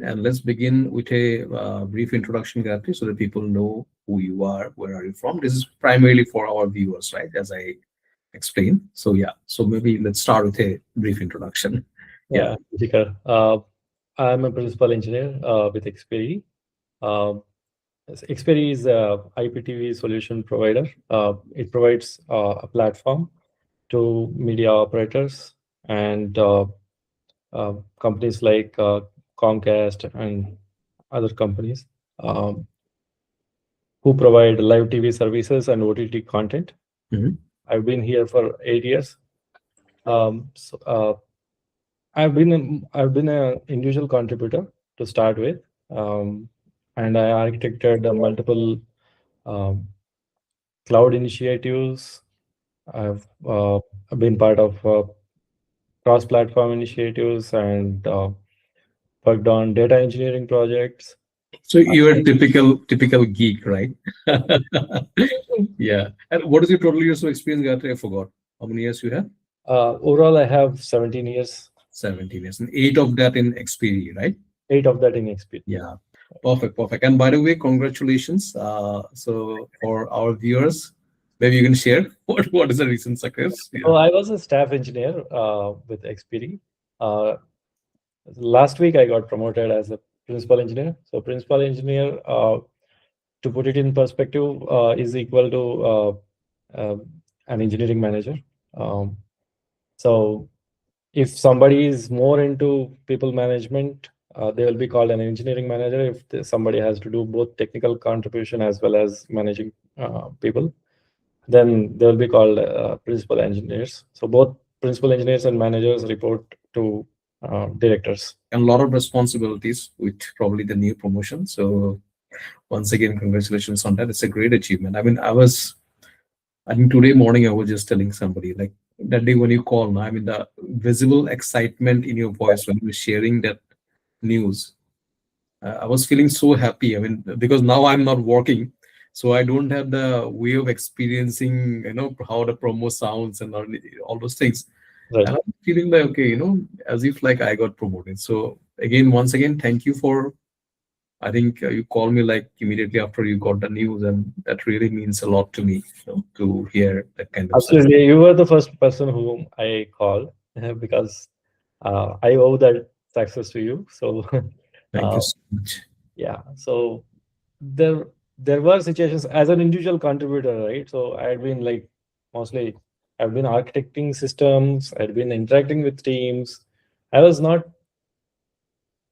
And let's begin with a brief introduction, Gayatri, so that people know who you are, where are you from. This is primarily for our viewers, right? As I explained. So yeah, so maybe let's start with a brief introduction. Yeah. Yeah, Jika. I'm a principal engineer with Xperi. Uh, Xperi is a IPTV solution provider. It provides a platform to media operators and companies like Comcast and other companies um, who provide live TV services and OTT content. Mhm. I've been here for 8 years. So, I've been an individual contributor to start with, um, and I architected multiple um, cloud initiatives. I've been part of cross-platform initiatives and worked on data engineering projects. So you're a typical geek, right? Yeah. And what is your total years of experience, Gayatri? I forgot. How many years you have? Overall, I have 17 years, 17 years, and eight of that in Xperi, right? 8 of that in experience. Yeah. Perfect, perfect. And by the way, congratulations. So for our viewers, maybe you can share what is the recent success? So Yeah. I was a staff engineer with Xperi. Uh, Last week, I got promoted as a principal engineer. So principal engineer, to put it in perspective, is equal to an engineering manager. Um, so if somebody is more into people management, they will be called an engineering manager. If somebody has to do both technical contribution as well as managing people, then they will be called principal engineers. So both principal engineers and managers report to directors. And a lot of responsibilities with probably the new promotion. So once again, congratulations on that. It's a great achievement. I think today morning I was just telling somebody like that day when you call, now, I mean, the visible excitement in your voice when you were sharing that news. I was feeling so happy. I mean, because now I'm not working, so I don't have the way of experiencing, how the promo sounds and all those things. Right. And I'm feeling like, okay, as if like I got promoted. So again, once again, thank you for. I think you called me like immediately after you got the news, and that really means a lot to me, to hear that kind of success. Absolutely. You were the first person whom I called because I owe that success to you. So, Thank uh, you so much. yeah. So there there were situations as an individual contributor, right? So I had been like mostly I've been architecting systems. I'd been interacting with teams. I was not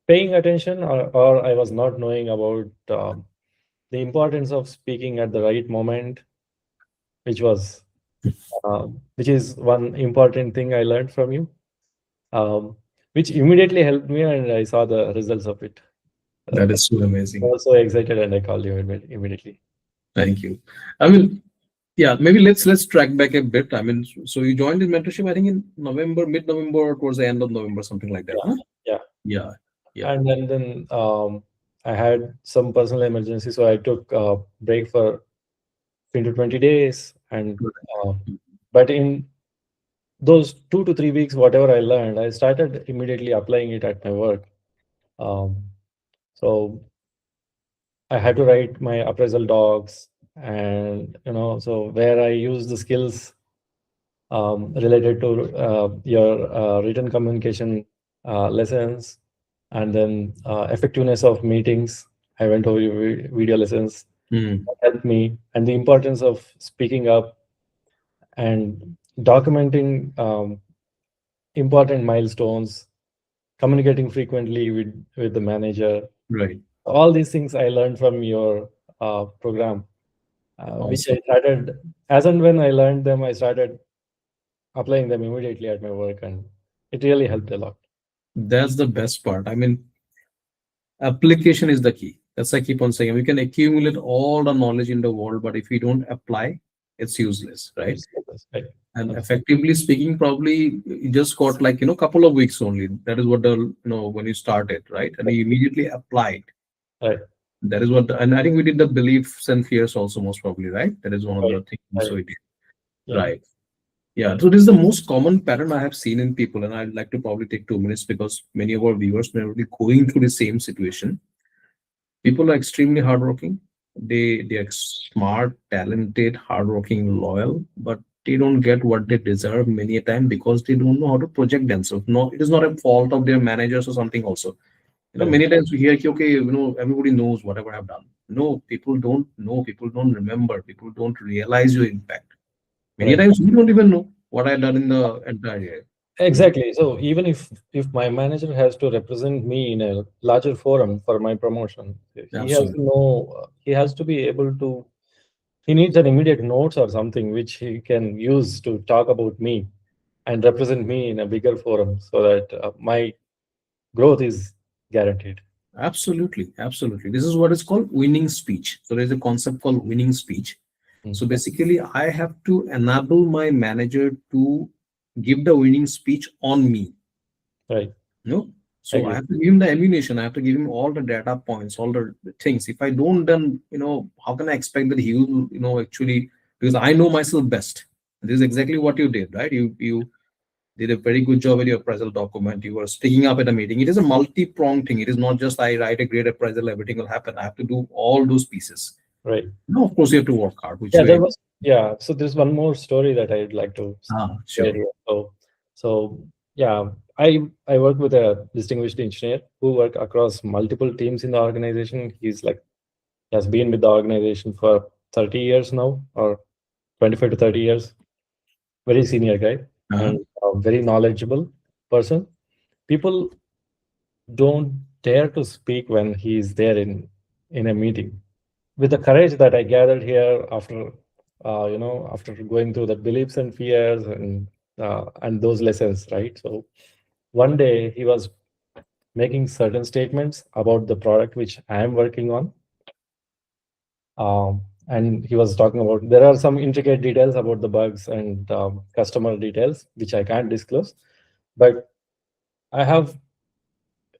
paying attention, or I was not knowing about the importance of speaking at the right moment, which was which is one important thing I learned from you, um, which immediately helped me, and I saw the results of it. That I is so amazing. was so excited, and I called you immediately. Thank you. I mean, yeah, maybe let's track back a bit. I mean, so you joined in mentorship, I think in November, mid-November, or towards the end of November, something like that, Yeah, huh? yeah. Yeah, yeah. And then I had some personal emergency, so I took a break for 20 days, and uh, but in those 2 to 3 weeks, whatever I learned, I started immediately applying it at my work. Um, so I had to write my appraisal docs, and so where I use the skills related to your written communication lessons, and then effectiveness of meetings. I went over your video lessons Mm, that helped me, and the importance of speaking up and documenting important milestones, communicating frequently with the manager. right. All these things I learned from your program, which I Awesome. started as and when I learned them, I started applying them immediately at my work, and it really helped a lot. That's the best part. I mean, application is the key. That's I keep on saying. We can accumulate all the knowledge in the world, but if we don't apply, it's useless, right? It's right. And Abs- effectively speaking, probably you just got like couple of weeks only. That is what the when you started, right? And you immediately applied. Right, That is what, and I think we did the beliefs and fears also most probably, right? That is one of right, the things right. we did, Yeah. right? Yeah, so this is the most common pattern I have seen in people, and I'd like to probably take 2 minutes because many of our viewers may be going through the same situation. People are extremely hardworking. They are smart, talented, hardworking, loyal, but they don't get what they deserve many a time because they don't know how to project themselves. No, it is not a fault of their managers or something. Also, Right. many times we hear, okay, everybody knows whatever I've done. No, people don't know. People don't remember. People don't realize your impact. Many Right. times we don't even know what I've done in the entire year. You know, Exactly. So even if my manager has to represent me in a larger forum for my promotion, he has to absolutely, know, he has to be able to, he needs an immediate notes or something which he can use to talk about me and represent me in a bigger forum so that my growth is guaranteed. absolutely, absolutely. This is what is called winning speech. So there's a concept called winning speech. Mm. So basically, I have to enable my manager to give the winning speech on me. Right. No, so I Agree. have to give him the ammunition. I have to give him all the data points, all the things. If I don't, then how can I expect that he will, actually, because I know myself best. This is exactly what you did, right? You did a very good job with your appraisal document. You were speaking up at a meeting. It is a multi-pronged thing. It is not just I write a great appraisal, everything will happen. I have to do all those pieces. Right. No, of course you have to work hard, which Yeah, there way. was, yeah. So there's one more story that I'd like to share Sure. here. So yeah, I work with a distinguished engineer who work across multiple teams in the organization. He has been with the organization for 30 years now, or 25 to 30 years. Very senior guy Uh-huh. and a very knowledgeable person. People don't dare to speak when he's there in a meeting. With the courage that I gathered here after, after going through the beliefs and fears and those lessons, right? So one day he was making certain statements about the product which I am working on, and he was talking about there are some intricate details about the bugs and customer details which I can't disclose, but I have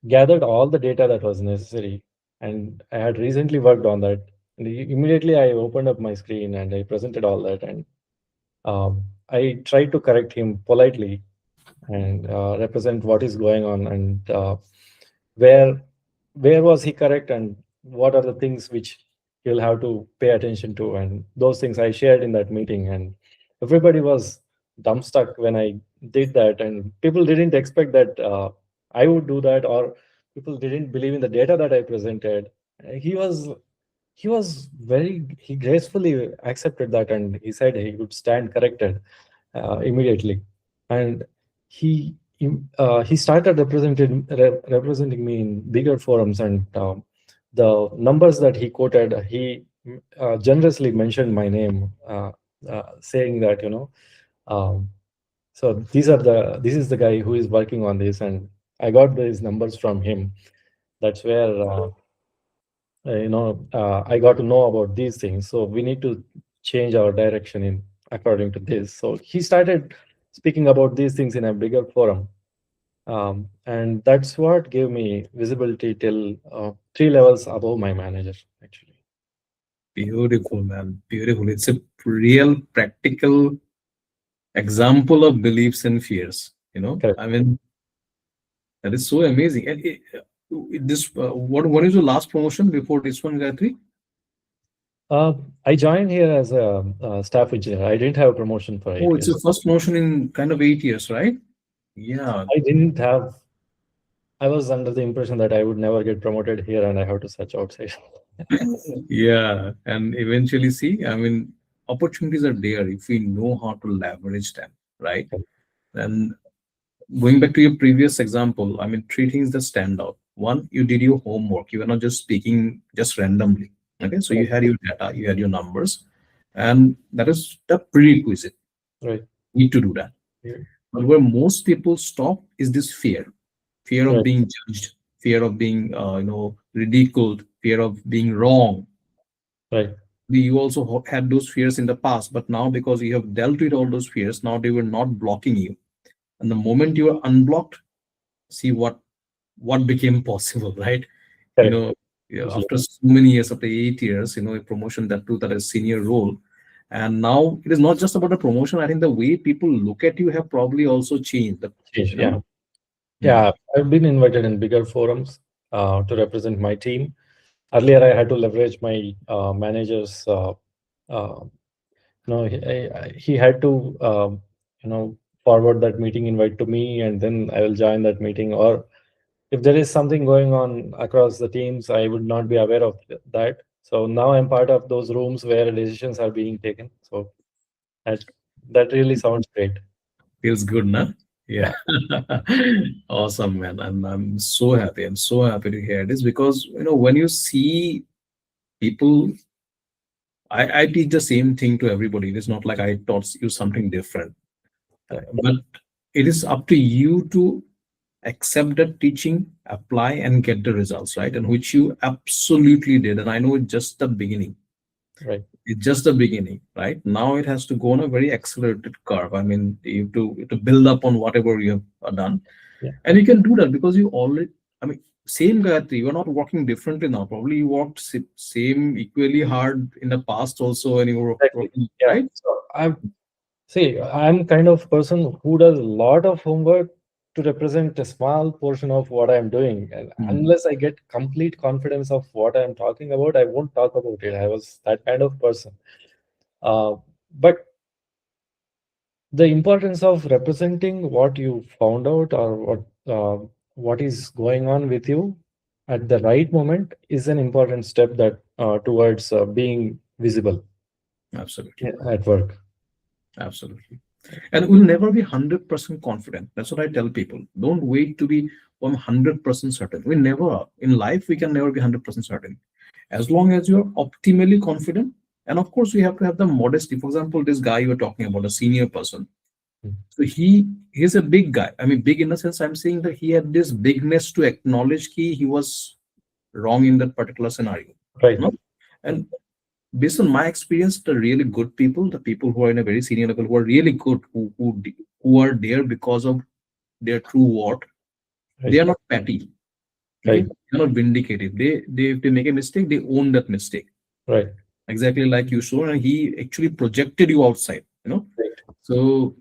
gathered all the data that was necessary, and I had recently worked on that. And immediately I opened up my screen and I presented all that, and I tried to correct him politely and represent what is going on and where where was he correct and what are the things which he'll have to pay attention to, and those things I shared in that meeting, and everybody was dumbstruck when I did that, and people didn't expect that I would do that, or people didn't believe in the data that I presented. He was he gracefully accepted that, and he said he would stand corrected immediately, and he started representing me in bigger forums, and the numbers that he quoted, he generously mentioned my name, saying that um, so this is the guy who is working on this, and I got these numbers from him. That's where I got to know about these things, so we need to change our direction in according to this. So he started speaking about these things in a bigger forum, and that's what gave me visibility till 3 levels above my manager, actually. Beautiful, man. Beautiful. It's a real practical example of beliefs and fears. Correct. I mean, that is so amazing. And this, what is your last promotion before this one, Gayatri? I joined here as a staff engineer. I didn't have a promotion for eight Oh, it's years your first promotion in kind of 8 years, right? Yeah, I didn't have I was under the impression that I would never get promoted here and I have to search outside. yeah. And eventually, see, I mean, opportunities are there if we know how to leverage them, right? And going back to your previous example, I mean, three things that stand out. One, you did your homework. You were not just speaking just randomly. Okay, so you Right. had your data, you had your numbers, and that is the prerequisite. Right. Need to do that. Yeah. But where most people stop is this fear of Right. being judged, fear of being, ridiculed, fear of being wrong. Right. You also had those fears in the past, but now because you have dealt with all those fears, now they were not blocking you. And the moment you are unblocked, see what became possible, right? you Correct. know Absolutely. After so many years, after 8 years, a promotion, that too, that is senior role. And now it is not just about the promotion. I think the way people look at you have probably also changed. Change. You know, Yeah. Hmm. Yeah. I've been invited in bigger forums to represent my team. Earlier, I had to leverage my manager's. Uh, he had to forward that meeting invite to me, and then I will join that meeting. Or if there is something going on across the teams, I would not be aware of that. So now I'm part of those rooms where decisions are being taken. So that that really sounds great. Feels good, nah? Yeah. Yeah. Awesome, man. I'm so happy. I'm so happy to hear this because when you see people, I teach the same thing to everybody. It is not like I taught you something different. Yeah. But it is up to you to accept that teaching, apply, and get the results, right? And which you absolutely did. And I know it's just the beginning. Right. It's just the beginning, right? Now it has to go on a very accelerated curve. I mean, you have to build up on whatever you have done. Yeah. And you can do that because you already, I mean, same Gayatri, you're not working differently now. Probably you worked same equally hard in the past also when you were Exactly. working, Yeah. right? So I'm kind of person who does a lot of homework to represent a small portion of what I'm doing. And Hmm. unless I get complete confidence of what I'm talking about, I won't talk about it. I was that kind of person. But the importance of representing what you found out, or what is going on with you at the right moment, is an important step that towards being visible Absolutely. at work. Absolutely. And we'll never be 100% confident. That's what I tell people. Don't wait to be 100% certain. We never are. In life, we can never be 100% certain. As long as you're optimally confident, and of course, we have to have the modesty. For example, this guy you were talking about, a senior person. Mm. So he's a big guy. I mean, big in the sense I'm saying that he had this bigness to acknowledge he was wrong in that particular scenario. Right. No? And based on my experience, the really good people, the people who are in a very senior level, who are really good, who are there because of their true worth, they Right. are not petty. Okay, Right. they're not vindicative. They if they make a mistake, they own that mistake. Right. Exactly like you saw, and he actually projected you outside. Right. So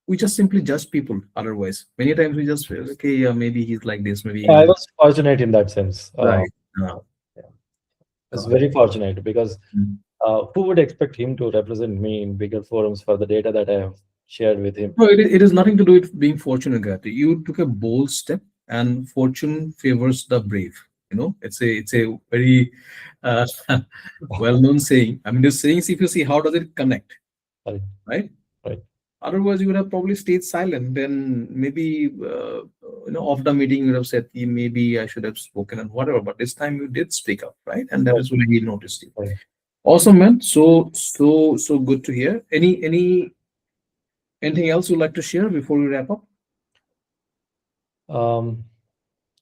we just simply judge people. Otherwise, many times we just feel, okay, yeah, maybe he's like this, maybe Yeah, I he's was fortunate in that sense. right. Yeah, I was Got it. very fortunate because Mm. who would expect him to represent me in bigger forums for the data that I have shared with him? No, it is nothing to do with being fortunate, Gayatri. You took a bold step, and fortune favors the brave. It's a very uh, well-known saying. I mean, the sayings, if you see, how does it connect, Right. right? Right. Otherwise, you would have probably stayed silent. Then maybe, off the meeting, you would have said, "Yeah, maybe I should have spoken and whatever." But this time, you did speak up, right? And that Right. is when he noticed you. Right. Awesome, man. So good to hear. Anything else you'd like to share before we wrap up? Um,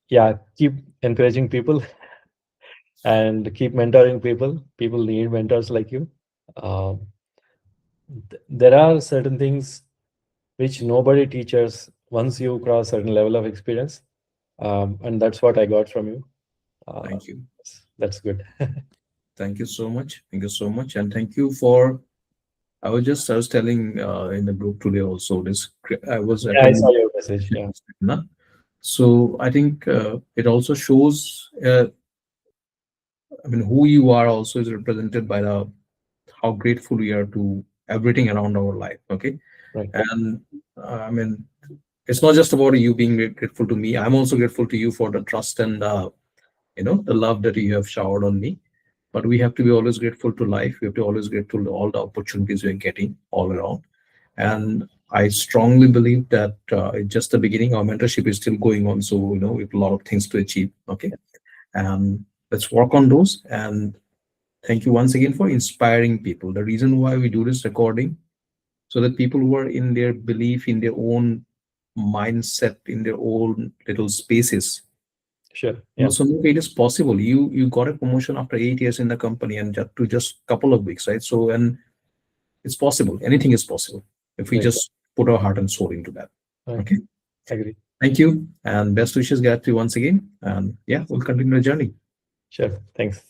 yeah, keep encouraging people and keep mentoring people. People need mentors like you. Um, there are certain things which nobody teaches once you cross certain level of experience, and that's what I got from you. Uh, Thank you. that's good. Thank you so much. Thank you so much. And thank you for, I was telling in the group today also, I was Yeah, I saw attending. your message. Yeah. Na? So I think it also shows, I mean, who you are also is represented by how grateful we are to everything around our life. Okay. Right. And I mean, it's not just about you being grateful to me. I'm also grateful to you for the trust and the love that you have showered on me. But we have to be always grateful to life. We have to always grateful to all the opportunities we're getting all around. And I strongly believe that it's just the beginning. Our mentorship is still going on, so we have a lot of things to achieve. Okay, and let's work on those. And thank you once again for inspiring people. The reason why we do this recording, so that people who are in their belief, in their own mindset, in their own little spaces. Sure. No, Yeah. so maybe it is possible. You got a promotion after 8 years in the company and just couple of weeks, right? So, and it's possible. Anything is possible if we Right. just put our heart and soul into that. Right. Okay. Agree. Thank you and best wishes, Gayatri, once again. And yeah, we'll continue the journey. Sure. Thanks.